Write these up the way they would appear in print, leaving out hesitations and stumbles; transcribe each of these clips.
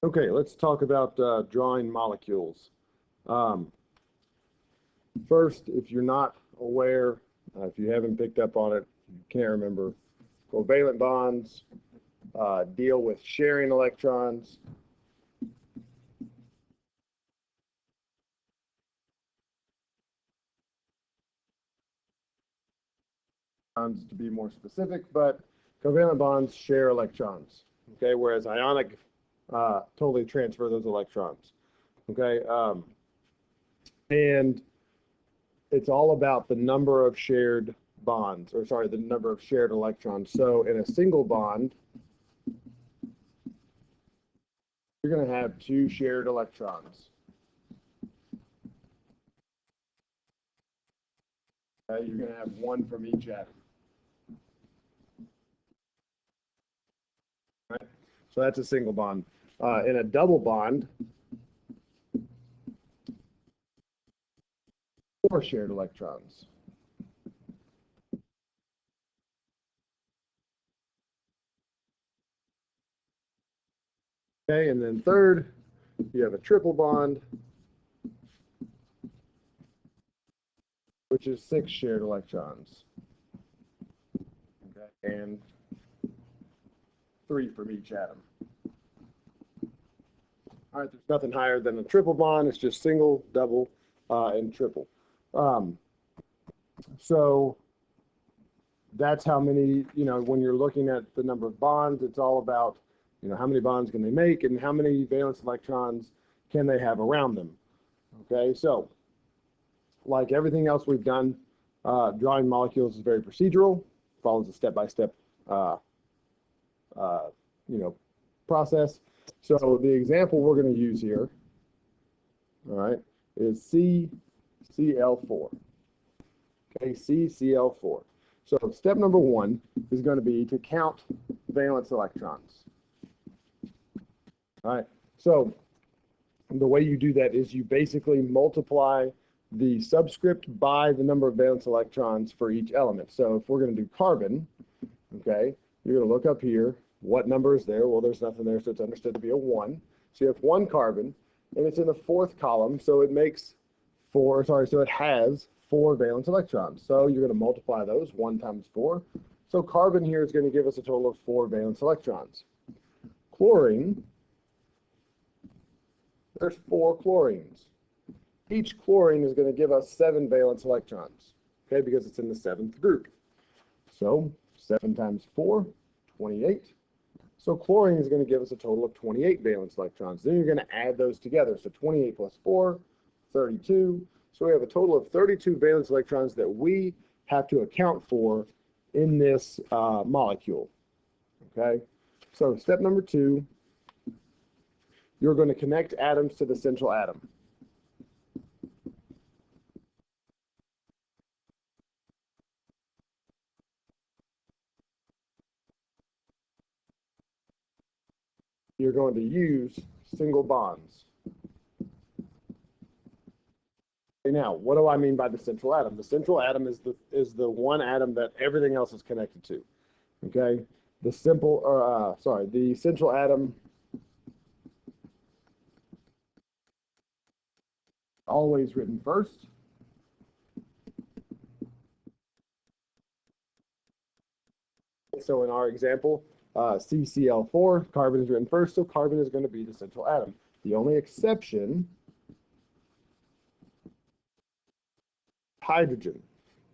Okay, let's talk about drawing molecules. Um, First, if you're not aware, if you haven't picked up on it, you can't remember, covalent bonds deal with sharing electrons. To be more specific, but covalent bonds share electrons. Okay, whereas ionic totally transfer those electrons. Okay, and it's all about the number of shared bonds, or sorry, the number of shared electrons. So in a single bond, you're going to have two shared electrons. Okay, you're going to have one from each atom. Right? So that's a single bond. In a double bond, four shared electrons. Okay, and then third, you have a triple bond, which is six shared electrons. Okay, and three from each atom. All right, there's nothing higher than a triple bond. It's just single, double, and triple. So that's how many, when you're looking at the number of bonds, it's all about, how many bonds can they make and how many valence electrons can they have around them. Okay, so like everything else we've done, drawing molecules is very procedural, follows a step-by-step, process. So the example we're going to use here, all right, is CCl4. Okay, CCl4. So step number one is going to be to count valence electrons. All right, so the way you do that is you basically multiply the subscript by the number of valence electrons for each element. So if we're going to do carbon, okay, you're going to look up here. What number is there? Well, there's nothing there, so it's understood to be a 1. So you have one carbon, and it's in the fourth column, so it makes so it has 4 valence electrons. So you're going to multiply those, 1 times 4. So carbon here is going to give us a total of 4 valence electrons. Chlorine, there's 4 chlorines. Each chlorine is going to give us 7 valence electrons, okay, because it's in the 7th group. So 7 times 4, 28. So chlorine is going to give us a total of 28 valence electrons. Then you're going to add those together. So 28 plus 4, 32. So we have a total of 32 valence electrons that we have to account for in this molecule. Okay. So step number 2, you're going to connect atoms to the central atom. You're going to use single bonds. Okay, now, what do I mean by the central atom? The central atom is the one atom that everything else is connected to. Okay, the central atom always written first. So in our example, CCl4, carbon is written first, so carbon is going to be the central atom. The only exception, hydrogen.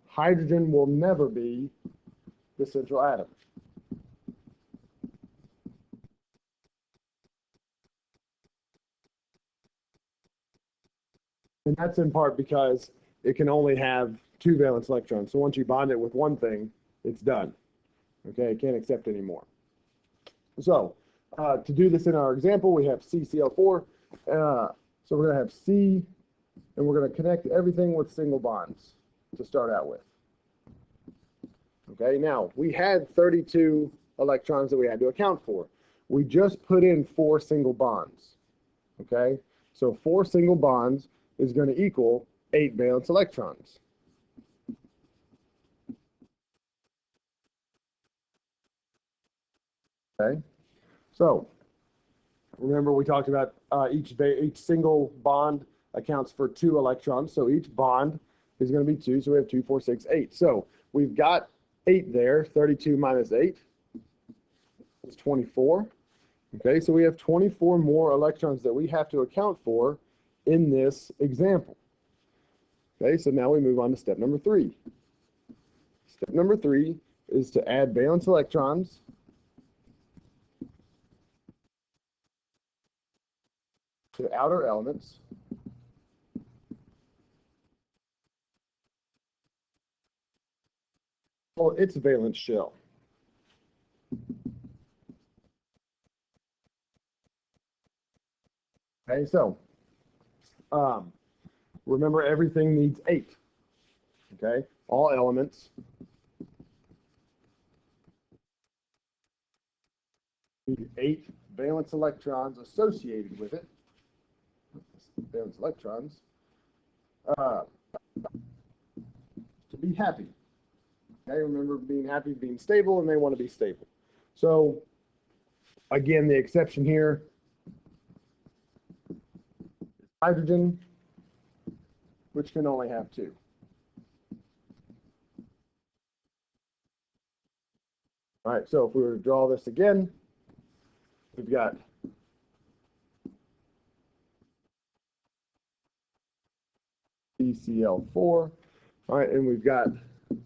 Hydrogen will never be the central atom. And that's in part because it can only have 2 valence electrons. So once you bond it with one thing, it's done. Okay, it can't accept any more. So to do this in our example, we have CCl4. So we're going to have C, and we're going to connect everything with single bonds to start out with. Okay, now we had 32 electrons that we had to account for. We just put in 4 single bonds. Okay, so 4 single bonds is going to equal 8 valence electrons. Okay, so remember we talked about each single bond accounts for 2 electrons. So each bond is going to be 2. So we have 2, 4, 6, 8. So we've got 8 there. 32 minus 8 is 24. Okay, so we have 24 more electrons that we have to account for in this example. Okay, so now we move on to step number 3. Step number 3 is to add valence electrons to outer elements for its valence shell. Okay, so remember everything needs 8. Okay, all elements need 8 valence electrons associated with it. Valence electrons to be happy. Okay, remember being happy, being stable, and they want to be stable. So again, the exception here is hydrogen, which can only have 2. All right, so if we were to draw this again, we've got BCl4. All right, and we've got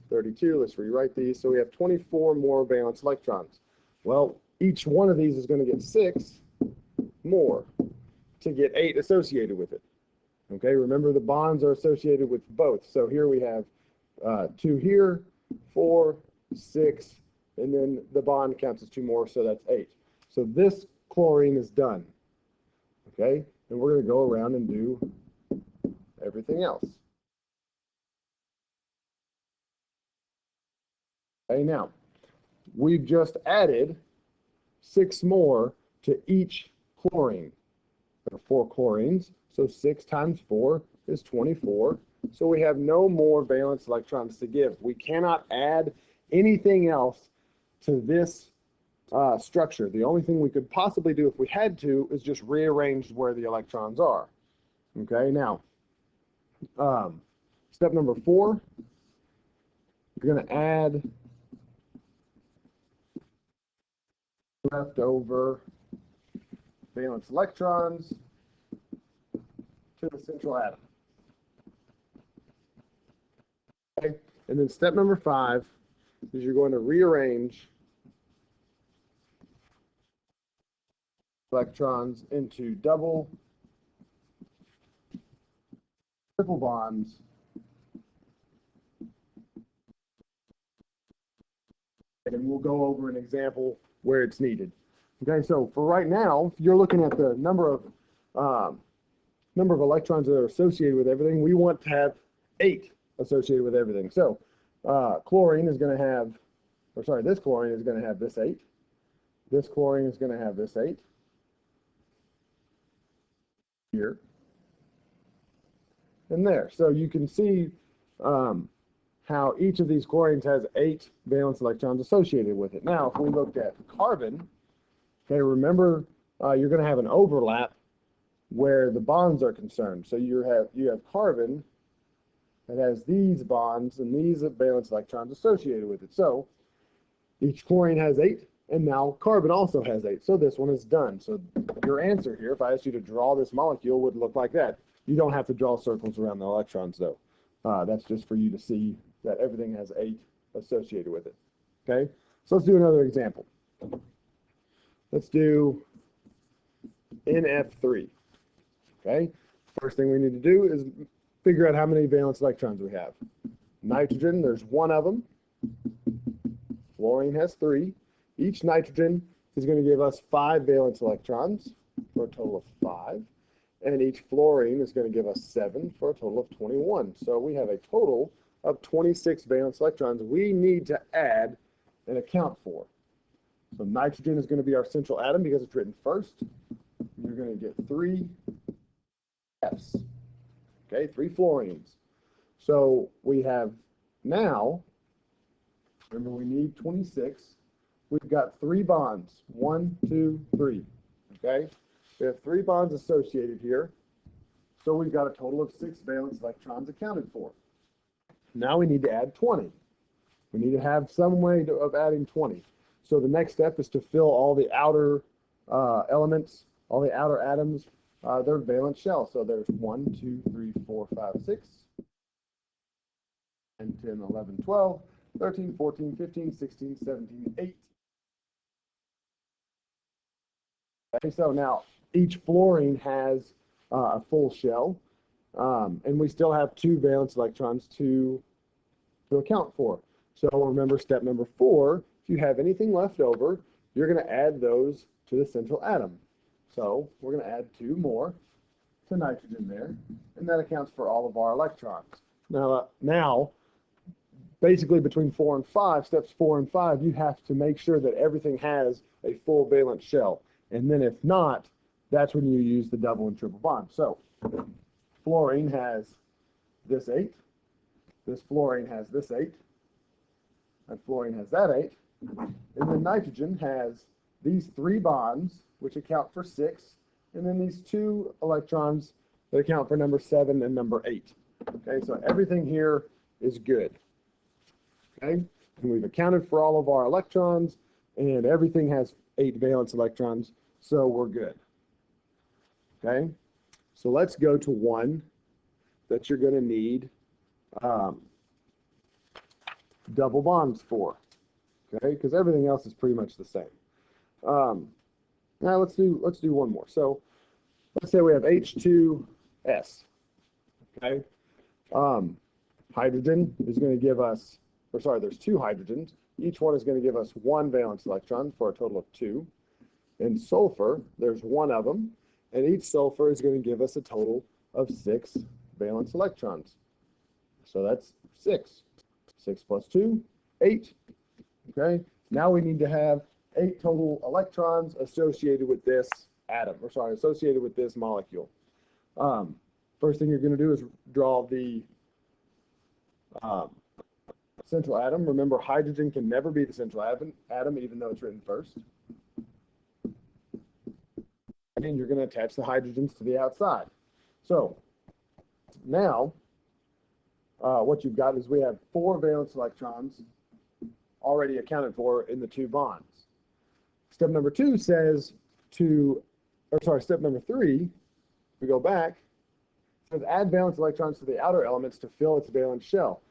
32. Let's rewrite these. So we have 24 more valence electrons. Well, each one of these is going to get 6 more to get 8 associated with it. Okay, remember the bonds are associated with both. So here we have 2 here, 4, 6, and then the bond counts as 2 more, so that's 8. So this chlorine is done. Okay, and we're going to go around and do everything else. Okay, now we've just added 6 more to each chlorine. There are 4 chlorines, so 6 times 4 is 24. So we have no more valence electrons to give. We cannot add anything else to this structure. The only thing we could possibly do if we had to is just rearrange where the electrons are. Okay, now step number 4, you're going to add leftover valence electrons to the central atom. Okay, and then step number 5 is you're going to rearrange electrons into double, triple bonds and we'll go over an example where it's needed. Okay, so for right now, if you're looking at the number of electrons that are associated with everything, we want to have 8 associated with everything. So chlorine is going to have, or sorry, this chlorine is going to have this 8. This chlorine is going to have this 8 here and there. So you can see how each of these chlorines has 8 valence electrons associated with it. Now, if we looked at carbon, okay, remember you're going to have an overlap where the bonds are concerned. So you have carbon that has these bonds and these valence electrons associated with it. So each chlorine has 8, and now carbon also has 8. So this one is done. So your answer here, if I asked you to draw this molecule, would look like that. You don't have to draw circles around the electrons, though. That's just for you to see that everything has 8 associated with it. Okay, so let's do another example. Let's do NF3. Okay, first thing we need to do is figure out how many valence electrons we have. Nitrogen, there's 1 of them. Fluorine has 3. Each nitrogen is going to give us 5 valence electrons for a total of 5. And each fluorine is going to give us 7 for a total of 21. So we have a total of 26 valence electrons we need to add and account for. So nitrogen is going to be our central atom because it's written first. You're going to get 3 Fs. Okay, 3 fluorines. So we have now, remember we need 26. We've got 3 bonds. 1, 2, 3. Okay, We have 3 bonds associated here. So we've got a total of 6 valence electrons accounted for. Now we need to add 20. We need to have some way of adding 20. So the next step is to fill all the outer elements, all the outer atoms, their valence shell. So there's 1, 2, 3, 4, 5, 6, 10, 11, 12, 13, 14, 15, 16, 17, 18. Okay, so now each fluorine has a full shell, and we still have 2 valence electrons to account for. So remember step number 4, if you have anything left over, you're going to add those to the central atom. So we're going to add 2 more to nitrogen there, and that accounts for all of our electrons. Now, basically between 4 and 5, steps 4 and 5, you have to make sure that everything has a full valence shell. And then if not, that's when you use the double and triple bond. So fluorine has this 8, this fluorine has this 8, and fluorine has that 8, and then nitrogen has these 3 bonds, which account for 6, and then these 2 electrons that account for number 7 and number 8. Okay, so everything here is good. Okay, and we've accounted for all of our electrons, and everything has 8 valence electrons, so we're good. Okay, so let's go to one that you're going to need double bonds for. Okay, because everything else is pretty much the same. Now let's do one more. So let's say we have H2S. Okay, hydrogen is going to give us, or sorry, there's 2 hydrogens. Each one is going to give us 1 valence electron for a total of 2. In sulfur, there's 1 of them, and each sulfur is going to give us a total of 6 valence electrons. So that's 6. 6 plus 2, 8. Okay, now we need to have 8 total electrons associated with this atom, or sorry, associated with this molecule. First thing you're going to do is draw the central atom. Remember, hydrogen can never be the central atom, even though it's written first. And you're going to attach the hydrogens to the outside. So now what you've got is we have 4 valence electrons already accounted for in the 2 bonds. Step number 2 says step number 3, we go back, says add valence electrons to the outer elements to fill its valence shell.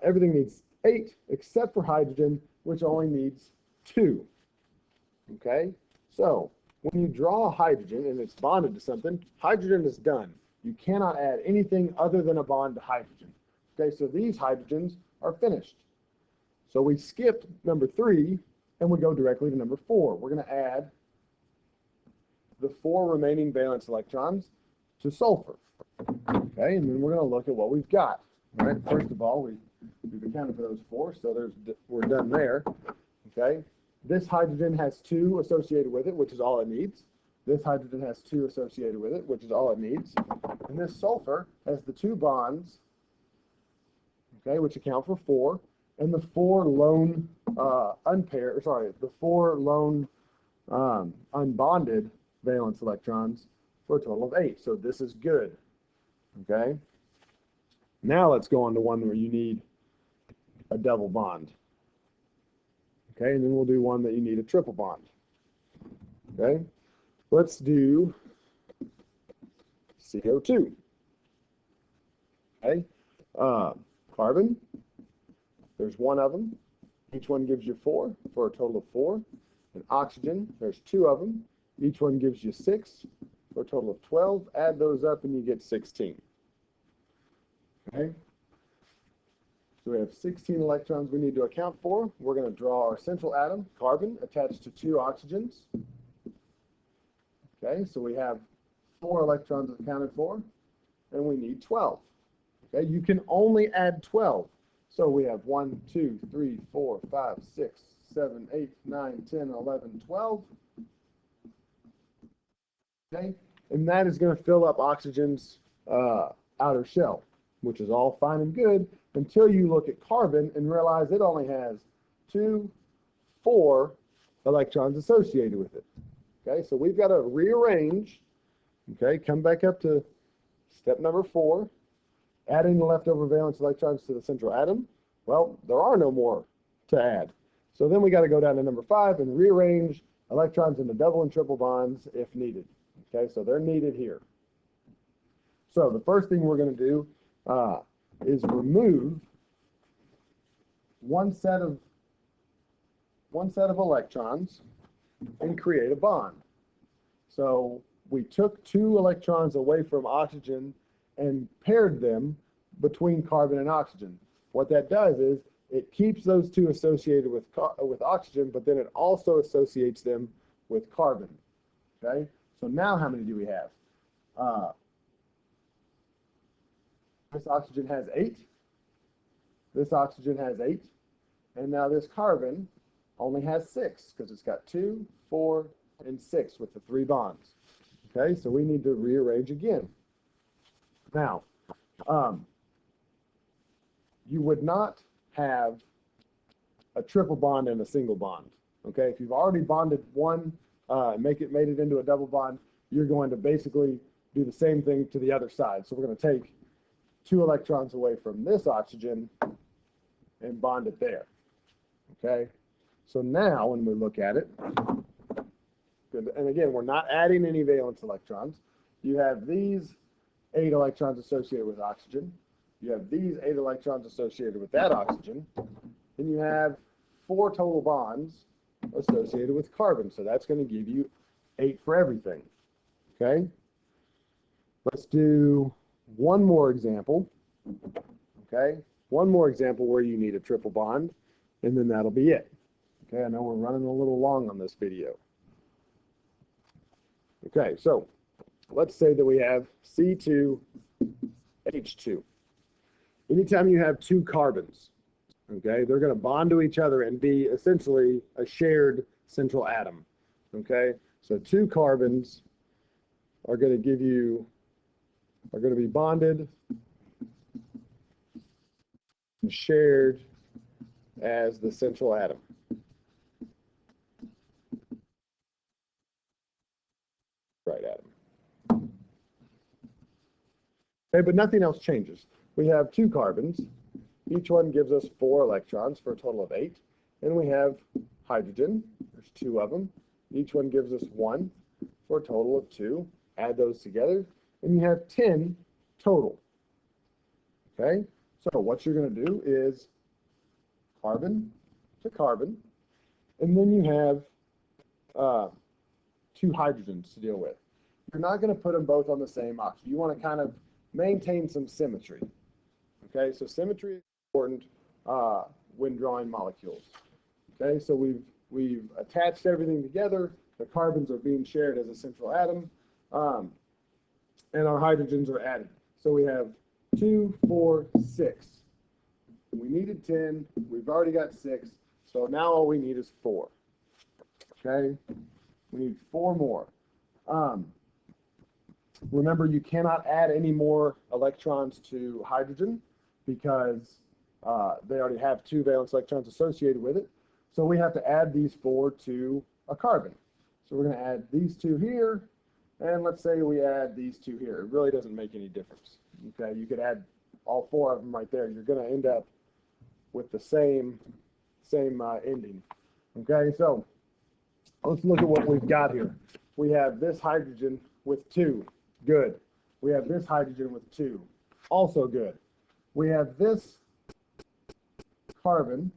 Everything needs 8 except for hydrogen, which only needs 2. Okay, so when you draw a hydrogen and it's bonded to something, hydrogen is done. You cannot add anything other than a bond to hydrogen. Okay, so these hydrogens are finished. So we skip number 3 and we go directly to number 4. We're going to add the 4 remaining valence electrons to sulfur. Okay, and then we're going to look at what we've got. All right, first of all, we've accounted for those 4, so we're done there. Okay, this hydrogen has 2 associated with it, which is all it needs. This hydrogen has 2 associated with it, which is all it needs. And this sulfur has the 2 bonds, okay, which account for 4, and the 4 lone unbonded valence electrons for a total of 8. So this is good. Okay. Now let's go on to one where you need a double bond. Okay, and then we'll do one that you need a triple bond. Okay, let's do CO2. Okay, carbon, there's 1 of them. Each one gives you 4 for a total of 4. And oxygen, there's 2 of them. Each one gives you 6 for a total of 12. Add those up and you get 16. Okay, so we have 16 electrons we need to account for. We're going to draw our central atom, carbon, attached to 2 oxygens. Okay, so we have 4 electrons accounted for, and we need 12. Okay, you can only add 12. So we have 1, 2, 3, 4, 5, 6, 7, 8, 9, 10, 11, 12. Okay, and that is going to fill up oxygen's outer shell, which is all fine and good until you look at carbon and realize it only has 4 electrons associated with it. Okay, so we've got to rearrange. Okay, come back up to step number 4, adding the leftover valence electrons to the central atom. Well, there are no more to add. So then we got to go down to number 5 and rearrange electrons into double and triple bonds if needed. Okay, so they're needed here. So the first thing we're going to do is remove one set of electrons and create a bond. So we took 2 electrons away from oxygen and paired them between carbon and oxygen. What that does is it keeps those 2 associated with oxygen, but then it also associates them with carbon. Okay, so now how many do we have? This oxygen has 8. This oxygen has 8. And now this carbon only has 6 because it's got 2, 4, and 6 with the 3 bonds. Okay, so we need to rearrange again. Now, you would not have a triple bond and a single bond. Okay, if you've already bonded one, made it into a double bond, you're going to basically do the same thing to the other side. So we're going to take 2 electrons away from this oxygen and bond it there. Okay, so now when we look at it, and again, we're not adding any valence electrons. You have these 8 electrons associated with oxygen. You have these 8 electrons associated with that oxygen. And you have 4 total bonds associated with carbon. So that's going to give you 8 for everything. Okay? Let's do one more example. Okay? One more example where you need a triple bond, and then that'll be it. Okay, I know we're running a little long on this video. Okay, so let's say that we have C2H2. Anytime you have 2 carbons, okay, they're going to bond to each other and be essentially a shared central atom. Okay, so 2 carbons are going to be bonded and shared as the central atom. Right atom. Okay, but nothing else changes. We have 2 carbons. Each one gives us 4 electrons for a total of 8. And we have hydrogen. There's 2 of them. Each one gives us 1 for a total of 2. Add those together, and you have 10 total. Okay, so what you're going to do is carbon to carbon, and then you have 2 hydrogens to deal with. You're not going to put them both on the same oxygen. You want to kind of maintain some symmetry. Okay, so symmetry is important when drawing molecules. Okay, so we've attached everything together. The carbons are being shared as a central atom, and our hydrogens are added. So we have 2, 4, 6. We needed 10. We've already got 6. So now all we need is 4. Okay, we need 4 more. Remember, you cannot add any more electrons to hydrogen because they already have 2 valence electrons associated with it. So we have to add these 4 to a carbon. So we're going to add these 2 here, and let's say we add these 2 here. It really doesn't make any difference. Okay, you could add all 4 of them right there. You're going to end up with the same ending. Okay, so let's look at what we've got here. We have this hydrogen with 2. Good. We have this hydrogen with 2. Also good. We have this carbon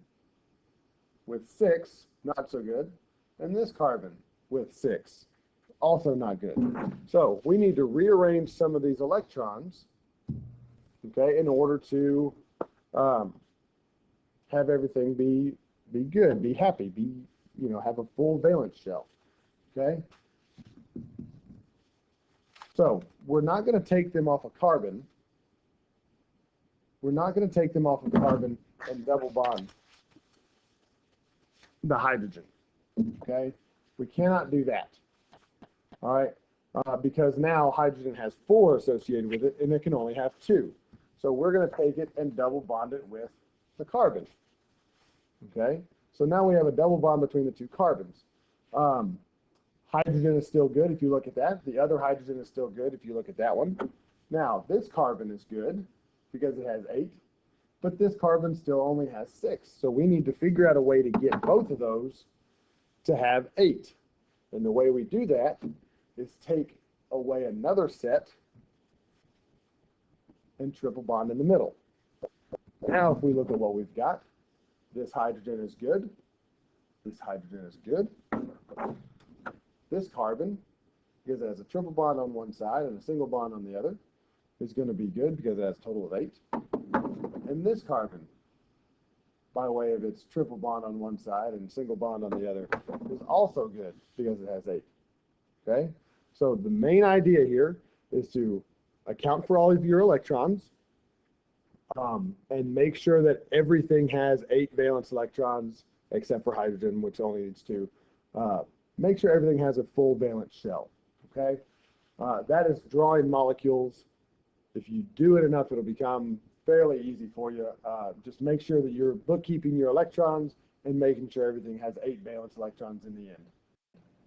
with 6. Not so good. And this carbon with 6. Also not good. So we need to rearrange some of these electrons, okay, in order to have everything be good, be happy, have a full valence shell. Okay. So we're not going to take them off a carbon. We're not going to take them off of carbon and double bond the hydrogen. Okay, we cannot do that. All right, because now hydrogen has 4 associated with it, and it can only have 2. So we're going to take it and double bond it with the carbon. Okay, so now we have a double bond between the 2 carbons. Hydrogen is still good if you look at that. The other hydrogen is still good if you look at that one. Now, this carbon is good because it has 8, but this carbon still only has 6. So we need to figure out a way to get both of those to have 8. And the way we do that is take away another set and triple bond in the middle. Now, if we look at what we've got, this hydrogen is good. This hydrogen is good. This carbon, because it has a triple bond on one side and a single bond on the other, is going to be good because it has a total of 8. And this carbon, by way of its triple bond on one side and single bond on the other, is also good because it has 8. Okay? So the main idea here is to account for all of your electrons and make sure that everything has 8 valence electrons except for hydrogen, which only needs 2. Make sure everything has a full valence shell. Okay? That is drawing molecules. If you do it enough, it'll become fairly easy for you. Just make sure that you're bookkeeping your electrons and making sure everything has 8 valence electrons in the end.